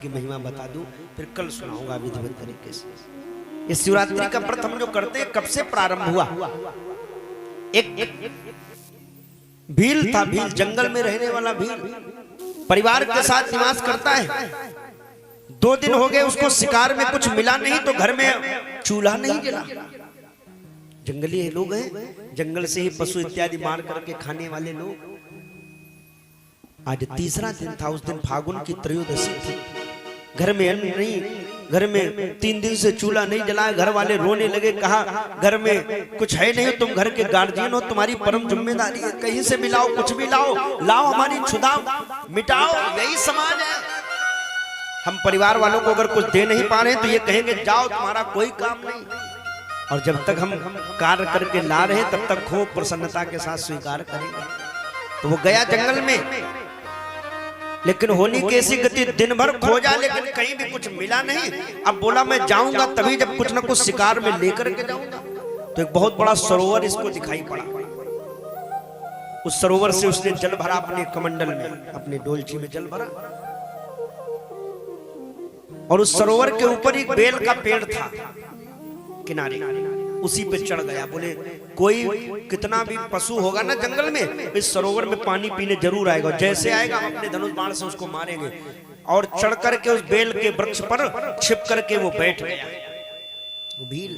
की महिमा बता दूं, फिर कल सुनाऊंगा विधिवत तरीके से। ये शिवरात्रि का व्रत हम जो करते हैं कब से प्रारंभ हुआ? एक भील था, भील जंगल में रहने वाला भील परिवार के साथ निवास करता है। 2 दिन हो गए उसको शिकार में कुछ मिला नहीं तो घर में चूल्हा नहीं जला। जंगली लोग हैं, जंगल से ही पशु इत्यादि मार करके खाने वाले लोग। आज तीसरा दिन था, उस दिन फागुन की त्रयोदशी थी। घर में अन्न नहीं, घर में 3 दिन से चूल्हा नहीं जलाया। घर वाले रोने लगे, कहा घर में कुछ है नहीं, तुम घर के गार्जियन हो, तुम्हारी परम जिम्मेदारी है, कहीं से भी लाओ, कुछ भी लाओ, लाओ हमारी क्षुधा मिटाओ, यही समाज है। हम परिवार वालों को अगर कुछ दे नहीं पा रहे तो ये कहेंगे जाओ तुम्हारा कोई काम नहीं। और जब तक हम कार्य करके ला रहे तब तक खूब प्रसन्नता के साथ स्वीकार करेंगे। तो वो गया जंगल में, लेकिन होनी की ऐसी गति, दिन भर खोजा लेकिन कहीं भी कुछ मिला नहीं। अब बोला मैं जाऊंगा तभी जब कुछ ना कुछ शिकार में लेकर के जाऊंगा। तो एक बहुत बड़ा सरोवर इसको दिखाई पड़ा। उस सरोवर से उसने जल भरा, अपने कमंडल में, अपने डोलची में जल भरा। और उस सरोवर के ऊपर एक बेल का पेड़ था किनारे, उसी पे चढ़ गया। बोले कोई कितना भी पशु होगा ना जंगल में, इस सरोवर में पानी पीने जरूर आएगा। जैसे आएगा हम अपने धनुष बाण से उसको मारेंगे। और चढ़ करके उस बेल के वृक्ष पर छिप करके वो बैठ गया। वो भील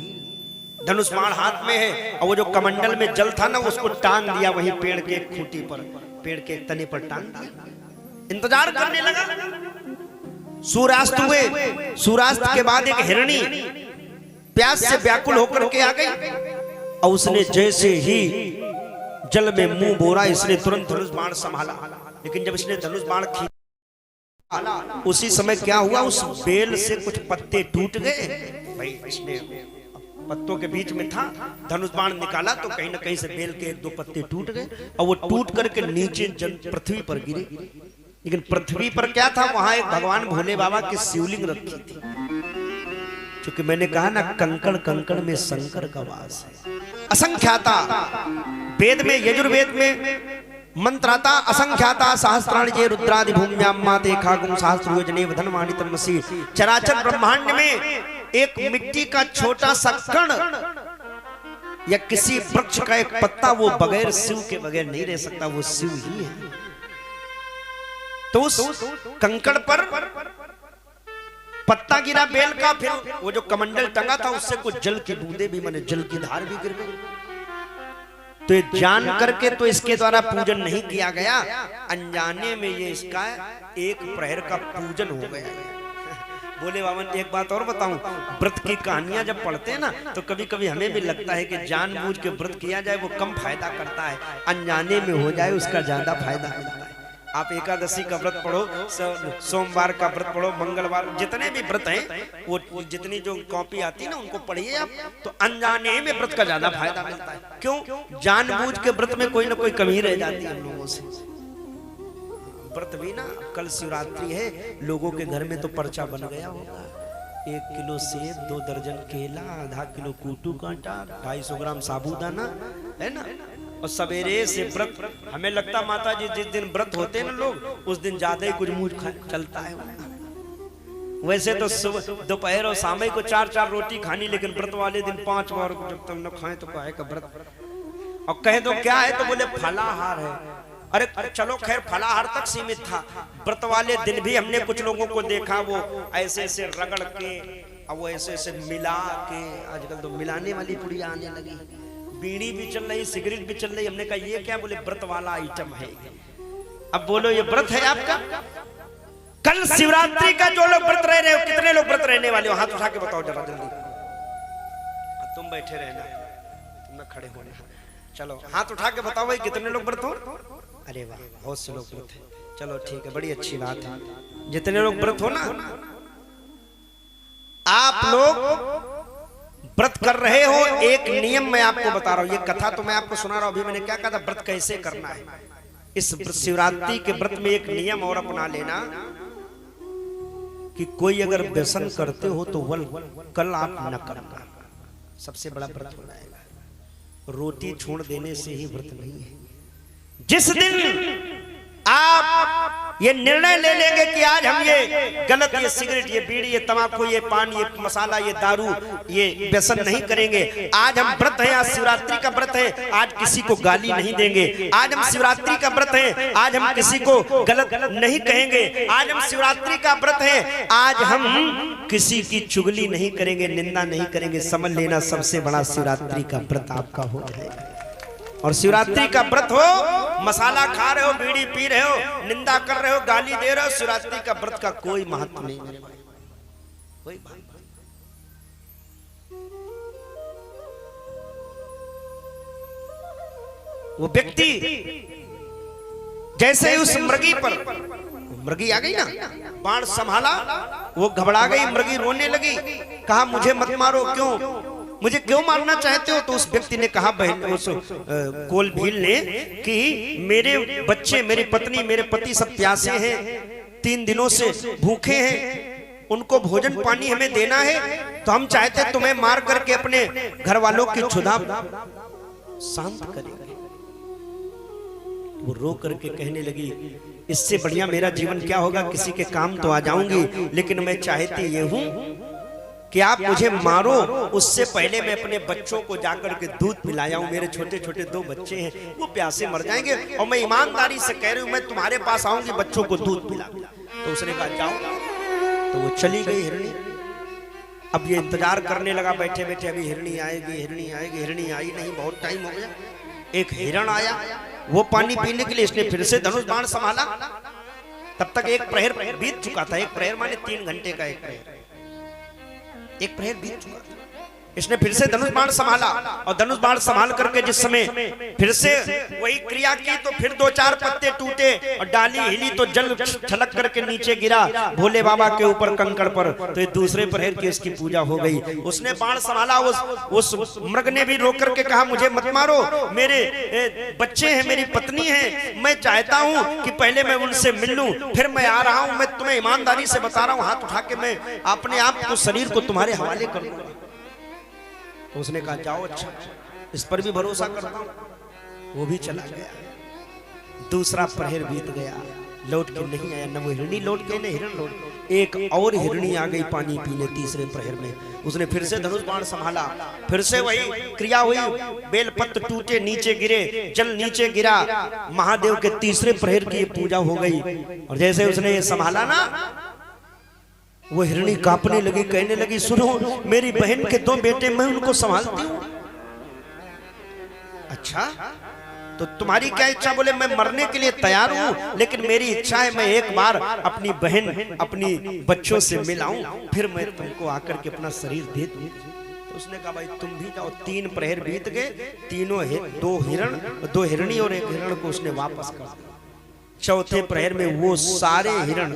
धनुष बाण हाथ में है और वो जो कमंडल में जल था ना उसको टांग दिया वहीं पेड़ के खूंटी पर, पेड़ के एक तने पर टांग दिया। इंतजार करने लगा। सूर्यास्त हुए, सूर्यास्त के बाद एक हिरणी प्यास से व्याकुल होकर के आ गई और उसने जैसे ही जल में मुंह बोरा, इसने तुरंत धनुष बाण संभाला। लेकिन जब इसने धनुष बाण खींचा उसी समय क्या हुआ, उस बेल से कुछ पत्ते टूट गए। भाई इसने पत्तों के बीच में था, धनुष बाण निकाला तो कहीं ना कहीं से बेल के 1-2 पत्ते टूट गए और वो टूट करके नीचे पृथ्वी पर गिरे। लेकिन पृथ्वी पर क्या था, वहां एक भगवान भोले बाबा की शिवलिंग रखी थी। क्योंकि मैंने कहा ना, कंकड़ कंकड़ में शंकर का वास है। असंख्याता वेद में, यजुर्वेद में मंत्र आता, असंख्याता सहस्त्राणि जे रुद्रादि भूम्यां माते खागुम सहस्त्र योजने वधनमानि तन्मसि। चराचर ब्रह्मांड में एक मिट्टी का छोटा सा कण या किसी वृक्ष का एक पत्ता, वो बगैर शिव के बगैर नहीं रह सकता, वो शिव ही है। तो उस कंकड़ पर पत्ता गिरा बेल का, फिर वो जो कमंडल टंगा था उससे कुछ जल की बूंदे भी, माने जल की धार भी गिर गई। तो ये जान करके तो इसके द्वारा पूजन नहीं किया गया, अनजाने में ये इसका 1 प्रहर का पूजन हो गया। बोले बाबा एक बात और बताऊं, व्रत की कहानियां जब पढ़ते हैं ना तो कभी कभी हमें भी लगता है कि जानबूझ के व्रत किया जाए वो कम फायदा करता है, अनजाने में हो जाए उसका ज्यादा फायदा मिलता है। आप एकादशी का व्रत पढ़ो, सोमवार का व्रत पढ़ो, मंगलवार, जितने भी व्रत हैं वो जितनी जो कॉपी आती है ना उनको पढ़िए आप, तो अनजाने में व्रत का ज्यादा फायदा मिलता है। क्यों? जानबूझ के व्रत में कोई ना कोई कमी रह जाती है हम लोगों से। व्रत भी ना, कल शिवरात्रि है, लोगों के घर में तो पर्चा बन गया होगा। 1 किलो सेब, 2 दर्जन केला, आधा किलो कूटू कांटा, 250 ग्राम साबूदाना, है ना। और सवेरे से व्रत, हमें लगता माता जी जिस दिन व्रत होते हैं ना लोग, उस दिन ज्यादा ही कुछ मुंह चलता है। वैसे तो सुबह, दोपहर और शाम को 4-4 रोटी खानी, लेकिन व्रत वाले दिन 5 बार जब तक न खाएं तो काहे का व्रत। और कहे तो क्या है, तो बोले फलाहार है। अरे चलो खैर फलाहार तक सीमित था, व्रत वाले दिन भी हमने कुछ लोगों को देखा वो ऐसे ऐसे रगड़ के और वो ऐसे ऐसे मिला के, आजकल तो मिलाने वाली पुड़िया आने लगी, बीड़ी भी चल रही, सिगरेट भी चल रही। हमने कहा ये क्या? बोले व्रत वाला आइटम है। अब बोलो ये व्रत है आपका? कल शिवरात्रि का जो लोग व्रत रह रहे हो, कितने लोग व्रत रहने वाले हो? हाथ उठा के बताओ जरा जल्दी। तुम बैठे रहना, तुम ना खड़े होना। चलो हाथ उठा के बताओ भाई कितने लोग व्रत हो? अरे वाह, बहुत से लोग व्रत है। चलो ठीक है, बड़ी अच्छी बात है। जितने लोग व्रत हो ना, आप लोग व्रत कर रहे हो, एक नियम मैं आपको बता रहा हूं। ये कथा तो मैं आपको सुना रहा हूं। अभी मैंने क्या कहा था, व्रत कैसे करना है। इस शिवरात्रि के व्रत में एक नियम और अपना लेना कि कोई अगर व्यसन करते हो तो कल आप न करना। सबसे बड़ा व्रत हो जाएगा। रोटी छोड़ देने से ही व्रत नहीं है। जिस दिन आप ये निर्णय ले लेंगे कि आज हम ये गलत, ये सिगरेट, ये बीड़ी, ये तंबाकू, ये पान, ये मसाला, ये दारू, ये व्यसन नहीं करेंगे। आज हम व्रत है, आज शिवरात्रि का व्रत है, आज किसी को गाली नहीं देंगे। आज हम शिवरात्रि का व्रत है, आज हम किसी को गलत नहीं कहेंगे। आज हम शिवरात्रि का व्रत है, आज हम किसी की चुगली नहीं करेंगे, निंदा नहीं करेंगे। समझ लेना सबसे बड़ा शिवरात्रि का व्रत आपका हो जाएगा। और शिवरात्रि का व्रत हो, मसाला खा रहे हो, बीड़ी पी रहे हो, निंदा कर रहे हो, गाली दे रहे हो, शिवरात्रि का व्रत का कोई महत्व नहीं मेरे भाई, कोई बात नहीं। वो व्यक्ति जैसे ही उस मृगी पर, मृगी आ गई ना, बाण संभाला, वो घबरा गई, मृगी रोने लगी, कहा मुझे मत मारो, क्यों, मुझे क्यों मारना चाहते हो? तो उस व्यक्ति ने कहा, बहन, उस कोल भील ने, कि मेरे बच्चे, मेरी पत्नी, मेरे पति सब प्यासे हैं, 3 दिनों से भूखे हैं, उनको भोजन पानी हमें देना है, तो हम चाहते तुम्हें मार करके अपने घर वालों की क्षुधा शांत करेंगे। वो रो करके कहने लगी, इससे बढ़िया मेरा जीवन क्या होगा, किसी के काम तो आ जाऊंगी, लेकिन मैं चाहती ये हूं कि आप मुझे मारो, उससे पहले मैं अपने बच्चों को जाकर के दूध पिलाऊं। मेरे छोटे छोटे 2 बच्चे हैं, वो प्यासे मर जाएंगे, और मैं ईमानदारी से कह रही हूं, मैं तुम्हारे पास आऊंगी, बच्चों को दूध पिला। तो उसने कहा जाओ। तो वो चली गई हिरणी। अब ये इंतजार करने लगा बैठे बैठे, अभी हिरणी आएगी, हिरणी आएगी, हिरणी आई नहीं, बहुत टाइम हो गया। एक हिरण आया, वो पानी पीने के लिए, इसने फिर से धनुष बाण संभाला। तब तक एक प्रहर बीत चुका था। एक प्रहर माने 3 घंटे का एक प्रहर, एक प्रहर बीत चुका था। इसने फिर से धनुष बाण संभाला, और धनुष बाण संभाल करके जिस समय फिर से वही क्रिया की, तो फिर 2-4 पत्ते टूटे और डाली हिली, तो जल छलक करके नीचे गिरा भोले बाबा के ऊपर, कंकड़ पर। तो ये दूसरे प्रहर की इसकी पूजा हो गई। उसने बाण संभाला, उस मृग ने भी रोक करके कहा, मुझे मत मारो, मेरे बच्चे हैं, मेरी पत्नी है, मैं चाहता हूं कि पहले मैं उनसे मिल लूं, फिर मैं आ रहा हूं। मैं तुम्हें ईमानदारी से बता रहा हूं, हाथ उठा के मैं अपने आप को, शरीर को तुम्हारे हवाले कर दूंगा। तो उसने कहा जाओ, अच्छा, इस पर भी भरोसा करता हूं। वो भी चला गया। दूसरा प्रहर बीत गया, लौट के नहीं आया, न वो हिरणी लौट के, न हिरण लौट। एक और हिरणी आ गई पानी पीने तीसरे प्रहर में। उसने फिर से धनुष बाण संभाला, फिर से वही क्रिया हुई, बेलपत्र टूटे, नीचे गिरे, जल नीचे गिरा। महादेव के तीसरे प्रहर की पूजा हो गई। और जैसे उसने ये संभाला ना, वो हिरणी कांपने लगी, कहने लगी, सुनो, मेरी बहन के 2 बेटे, मैं उनको संभालती हूँ। अच्छा, तो तुम्हारी क्या इच्छा? बोले, मैं मरने के लिए तैयार हूँ, लेकिन मेरी इच्छा है मैं एक बार अपनी बहन, अपनी बच्चों से मिलाऊं, फिर मैं तुमको आकर के अपना शरीर दे दूं। तो उसने कहा, भाई तुम भी जाओ। 3 प्रहर बीत गए, तीनों 2 हिरण, 2 हिरणी और 1 हिरण को उसने वापस कर दिया। चौथे प्रहर में वो सारे हिरण,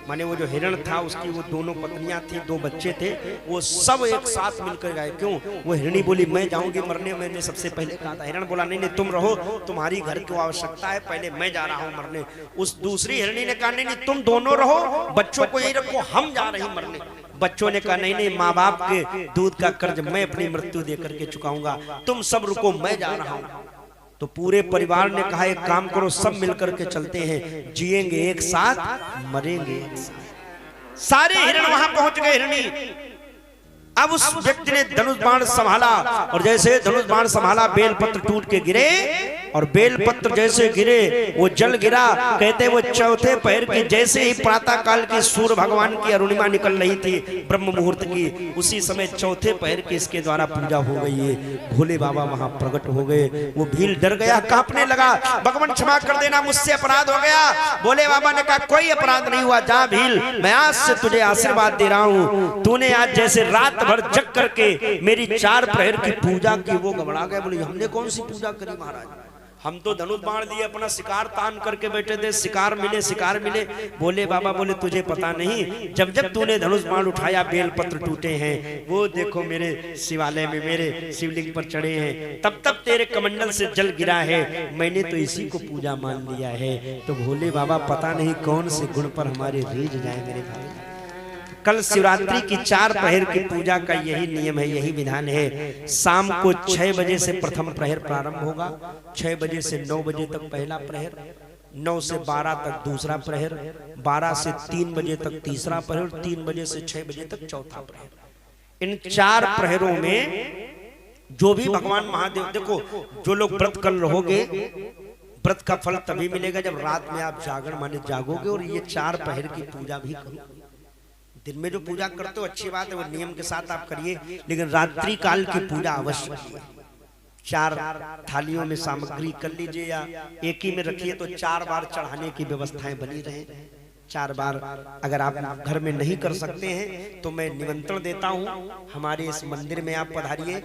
माने वो जो हिरण था उसकी वो दोनों पत्नियां थी, 2 बच्चे थे, वो सब एक साथ मिलकर गए। क्यों? वो हिरणी बोली मैं जाऊंगी मरने, मैंने सबसे पहले कहा था। हिरण बोला नहीं नहीं तुम रहो, तुम्हारी घर की आवश्यकता है, पहले मैं जा रहा हूं मरने। उस दूसरी हिरणी ने कहा नहीं नहीं तुम दोनों रहो, बच्चों को यहीं रखो, हम जा रहे हैं मरने। बच्चों ने कहा नहीं नहीं, माँ बाप के दूध का कर्ज मैं अपनी मृत्यु दे करके चुकाऊंगा, तुम सब रुको, मैं जा रहा हूं। तो पूरे परिवार ने कहा एक काम करो, सब मिलकर के चलते हैं, जिएंगे एक साथ, मरेंगे एक साथ। सारे हिरण वहां पहुंच गए, हिरणी। अब उस व्यक्ति ने धनुष बाण संभाला, और जैसे धनुष बाण संभाला, बेलपत्र टूट के गिरे, और बेलपत्र जैसे गिरे वो जल गिरा। कहते वो चौथे पहर की, जैसे ही प्रातः काल की सूर्य भगवान की अरुणिमा निकल रही थी ब्रह्म मुहूर्त की, उसी समय चौथे पहर की इसके द्वारा पूजा हो गई है। भोले बाबा वहां प्रकट हो गए। वो भील डर गया, कांपने लगा, भगवान क्षमा कर देना, मुझसे अपराध हो गया। भोले बाबा ने कहा कोई अपराध नहीं हुआ, जा भील, मैं आज से तुझे आशीर्वाद दे रहा हूँ। तूने आज जैसे रात भर जग करके मेरी 4 प्रहर की पूजा की। वो घबरा गए, बोले हमने कौन सी पूजा करी महाराज, हम तो धनुष बाण लिए अपना शिकार तान करके बैठे थे, शिकार मिले शिकार मिले। बोले बाबा बोले तुझे पता नहीं, जब जब तूने धनुष बाण उठाया बेलपत्र टूटे हैं, वो देखो मेरे शिवालय में मेरे शिवलिंग पर चढ़े हैं, तब तब तेरे कमंडल से जल गिरा है, मैंने तो इसी को पूजा मान लिया है। तो भोले बाबा पता नहीं कौन से गुण पर हमारे रीझ जाए मेरे भाई। कल शिवरात्रि की 4 प्रहर की पूजा का यही नियम है, यही विधान है। शाम को 6 बजे से प्रथम प्रहर प्रारंभ होगा, 6 बजे से 9 बजे तक पहला प्रहर, 9 से 12 तक दूसरा प्रहर, 12 से 3 बजे तक तीसरा प्रहर, 3 बजे से 6 बजे तक चौथा प्रहर। इन 4 प्रहरों में जो भी भगवान महादेव, देखो जो लोग व्रत कर रहोगे, व्रत का फल तभी मिलेगा जब रात में आप जागरण माने जागोगे और ये 4 प्रहर की पूजा भी करो। दिन में जो पूजा करते हो अच्छी बात है, वो नियम के साथ आप करिए, लेकिन रात्रि काल की पूजा अवश्य कीजिए। 4 थालियों में सामग्री कर लीजिए या एक ही में रखिए तो 4 बार चढ़ाने की व्यवस्थाएं बनी रहे। 4 बार अगर आप घर में नहीं कर सकते हैं तो मैं निमंत्रण देता हूं, हमारे इस मंदिर में आप पधारिए।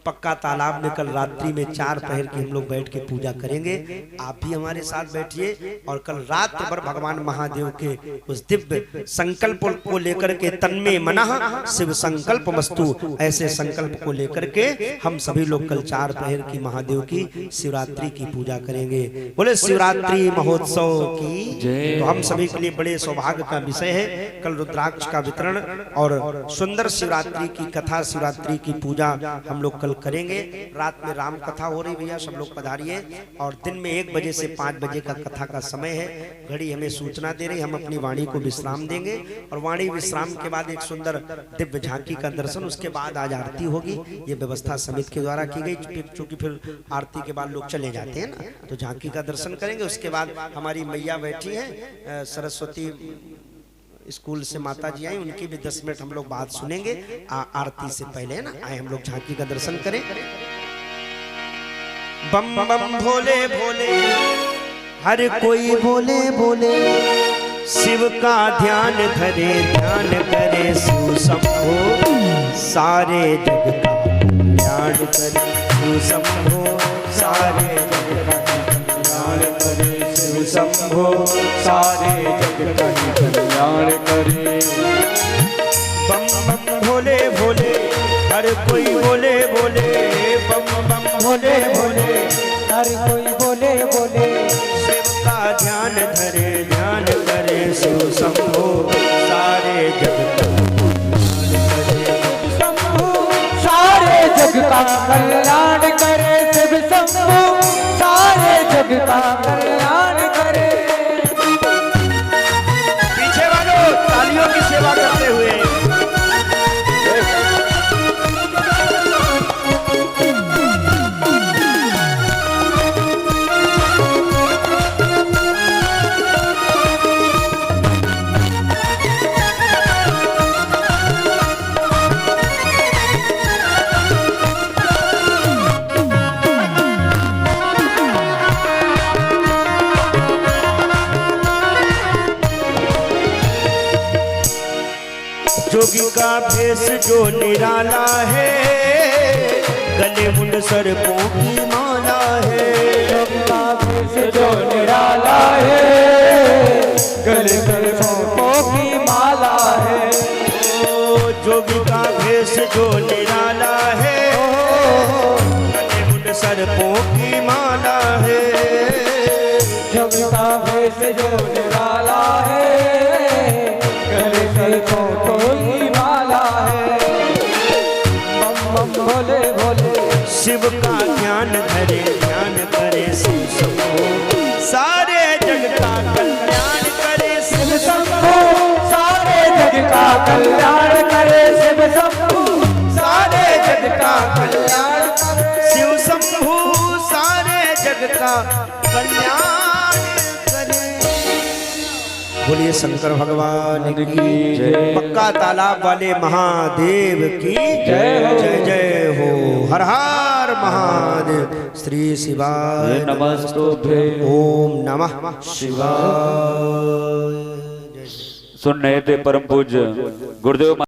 पक्का तालाब में कल रात्रि में 4 पहर की हम लोग बैठ के पूजा करेंगे। आप भी हमारे साथ बैठिए और कल रात भर भगवान महादेव के उस दिव्य संकल्प को लेकर के तन्मे मनः शिव संकल्प वस्तु, ऐसे संकल्प को लेकर के हम सभी लोग कल 4 पहर की महादेव की शिवरात्रि की पूजा करेंगे। बोले शिवरात्रि महोत्सव की। तो हम सभी के लिए बड़े सौभाग्य का विषय है कल रुद्राक्ष का वितरण और सुंदर शिवरात्रि की कथा, शिवरात्रि की पूजा हम लोग कल करेंगे। रात में राम कथा हो रही, भैया सब लोग पधारिए। और दिन में 1 बजे से 5 बजे का कथा का समय है। घड़ी हमें सूचना दे रही, हम अपनी वाणी को विश्राम देंगे और वाणी विश्राम के बाद एक सुंदर दिव्य झांकी का दर्शन, उसके बाद आज आरती होगी। ये व्यवस्था समिति के द्वारा की गई, क्योंकि फिर आरती के बाद लोग चले जाते हैं ना, तो झांकी का दर्शन करेंगे। उसके बाद हमारी मैया बैठी है सरस्वती स्कूल से माता जी आई, उनकी भी 10 मिनट हम लोग बात सुनेंगे आरती से पहले, है ना। आए हम लोग झांकी का दर्शन करें। बम बम भोले भोले हर कोई बोले बोले, शिव का ध्यान धरे ध्यान करे शिव शंभो, सारे जग का कल्याण करे शिव शंभो, सारे जग का कल्याण करे शिव शंभो, सारे जग का कल्याण करे। बम बम भोले भोले हर कोई बोले बोले, बम बम भोले भोले हर कोई बोले बोले, शिव का ध्यान धरे ध्यान करे शिव शंभो, सारे जग का शंभो, सारे जग का कल्याण करे शिव शंभो, सारे जग का कल्याण करे। पीछे वालों तालियों की सेवा करते हुए जोगी का भेष जो निराला है, गले मुंड सर्पों की माला है। जोगी का भेष जो निराला है, गले सर्पों की माला है। ओ जोगी का भेष जो निराला है, गले मुंड सर्पों की माला है। जोगी का भेष जो निराला है, गले सर्पों भोले भोले, शिव का ध्यान धरे ध्यान करे शिव शंभो, सारे जग का कल्याण करे शिव शंभो, सारे जग का कल्याण करे शिव शंभो, सारे जग का कल्याण करे शिव शंभो, सारे जग का कल्याण करे। बोलिए शंकर भगवान की जय। पक्का तालाब वाले महादेव की जय। जय जय हो। हर हर महादेव। श्री शिवाय नमस्तुभ्ये। ओम नमः शिवाय। सुन रहे थे परम पूज्य गुरुदेव